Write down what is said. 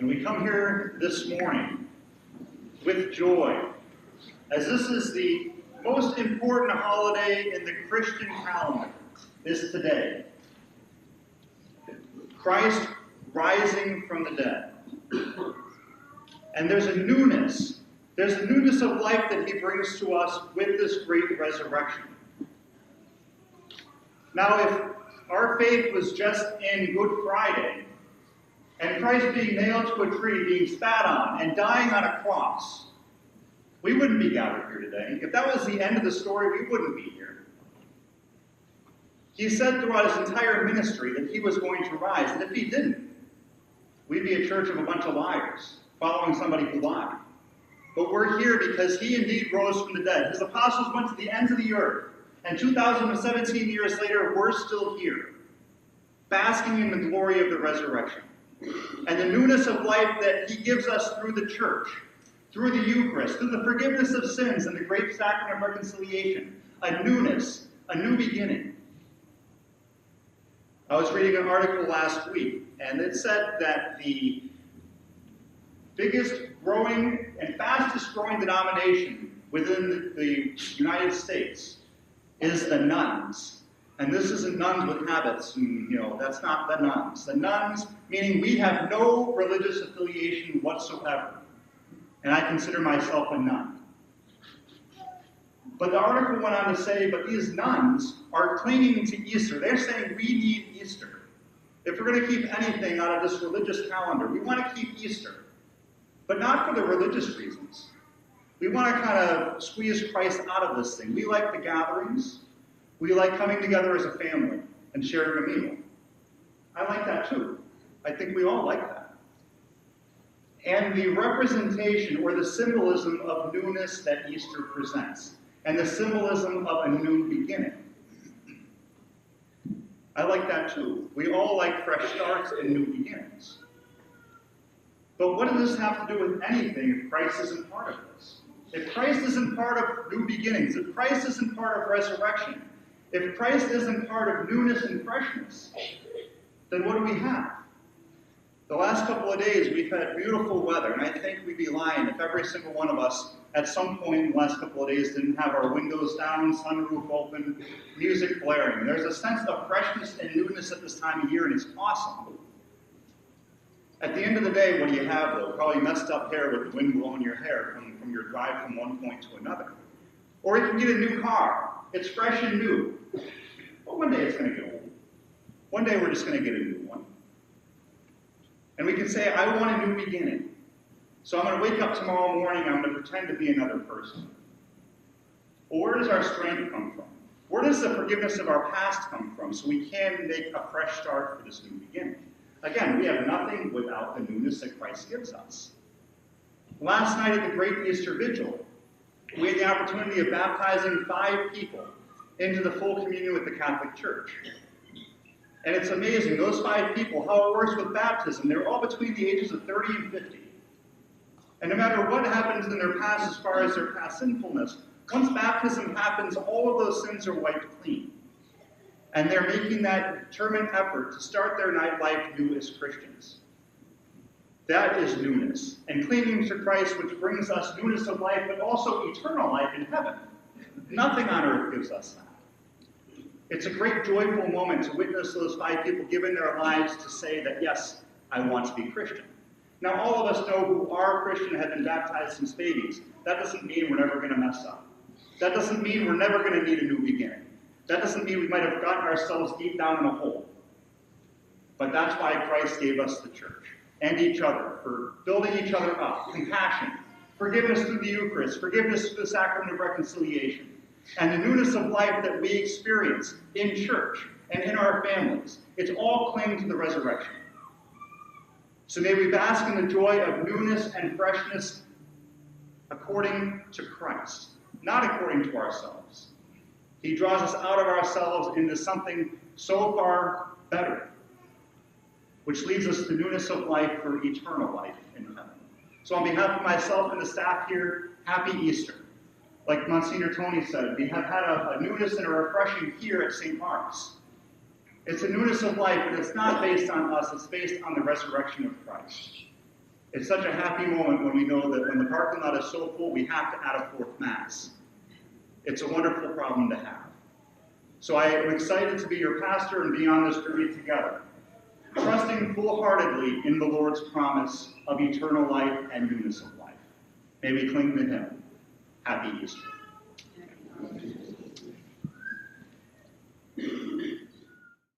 And we come here this morning with joy, as this is the most important holiday in the Christian calendar, is today. Christ rising from the dead. And there's a newness of life that he brings to us with this great resurrection. Now, if our faith was just in Good Friday, and Christ being nailed to a tree, being spat on, and dying on a cross, we wouldn't be gathered here today. If that was the end of the story, we wouldn't be here. He said throughout his entire ministry that he was going to rise, and if he didn't, we'd be a church of a bunch of liars, following somebody who lied. But we're here because he indeed rose from the dead. His apostles went to the ends of the earth, and 2017 years later, we're still here, basking in the glory of the resurrection and the newness of life that he gives us through the church, through the Eucharist, through the forgiveness of sins and the great sacrament of reconciliation. A newness, a new beginning. I was reading an article last week, and it said that the biggest growing and fastest growing denomination within the United States is the nuns. And this isn't nuns with habits, that's not the nuns. The nuns, meaning we have no religious affiliation whatsoever. And I consider myself a nun. But the article went on to say, but these nuns are clinging to Easter. They're saying we need Easter. If we're going to keep anything out of this religious calendar, we want to keep Easter. But not for the religious reasons. We want to kind of squeeze Christ out of this thing. We like the gatherings. We like coming together as a family and sharing a meal. I like that too. I think we all like that. And the representation or the symbolism of newness that Easter presents, and the symbolism of a new beginning. I like that too. We all like fresh starts and new beginnings. But what does this have to do with anything if Christ isn't part of this? If Christ isn't part of new beginnings, if Christ isn't part of resurrection, if Christ isn't part of newness and freshness, then what do we have? The last couple of days we've had beautiful weather, and I think we'd be lying if every single one of us at some point in the last couple of days didn't have our windows down, sunroof open, music blaring. There's a sense of freshness and newness at this time of year, and it's awesome. At the end of the day, what do you have, though? Probably messed up hair with the wind blowing your hair from your drive from one point to another. Or you can get a new car. It's fresh and new. But one day it's going to get old. One day we're just going to get a new one. And we can say, I want a new beginning. So I'm going to wake up tomorrow morning, I'm going to pretend to be another person. Well, where does our strength come from? Where does the forgiveness of our past come from so we can make a fresh start for this new beginning? Again, we have nothing without the newness that Christ gives us. Last night at the Great Easter Vigil, we had the opportunity of baptizing 5 people into the full communion with the Catholic Church. And it's amazing, those 5 people, how it works with baptism. They're all between the ages of 30 and 50. And no matter what happens in their past as far as their past sinfulness, once baptism happens, all of those sins are wiped clean. And they're making that determined effort to start their life new as Christians. That is newness. And clinging to Christ, which brings us newness of life, but also eternal life in heaven. Nothing on earth gives us that. It's a great joyful moment to witness those 5 people giving their lives to say that, yes, I want to be Christian. Now, all of us know who are Christian and have been baptized since babies. That doesn't mean we're never going to mess up. That doesn't mean we're never going to need a new beginning. That doesn't mean we might have gotten ourselves deep down in a hole. But that's why Christ gave us the church and each other, for building each other up, compassion, forgiveness through the Eucharist, forgiveness through the sacrament of reconciliation, and the newness of life that we experience in church and in our families. It's all clinging to the resurrection. So may we bask in the joy of newness and freshness according to Christ, not according to ourselves. He draws us out of ourselves into something so far better, which leads us to newness of life for eternal life in heaven. So on behalf of myself and the staff here, happy Easter. Like Monsignor Tony said, we have had a newness and a refreshing here at St. Mark's. It's a newness of life, but it's not based on us, it's based on the resurrection of Christ. It's such a happy moment when we know that when the parking lot is so full, we have to add a fourth Mass. It's a wonderful problem to have. So I am excited to be your pastor and be on this journey together, trusting full-heartedly in the Lord's promise of eternal life and newness of life. May we cling to him. Happy Easter.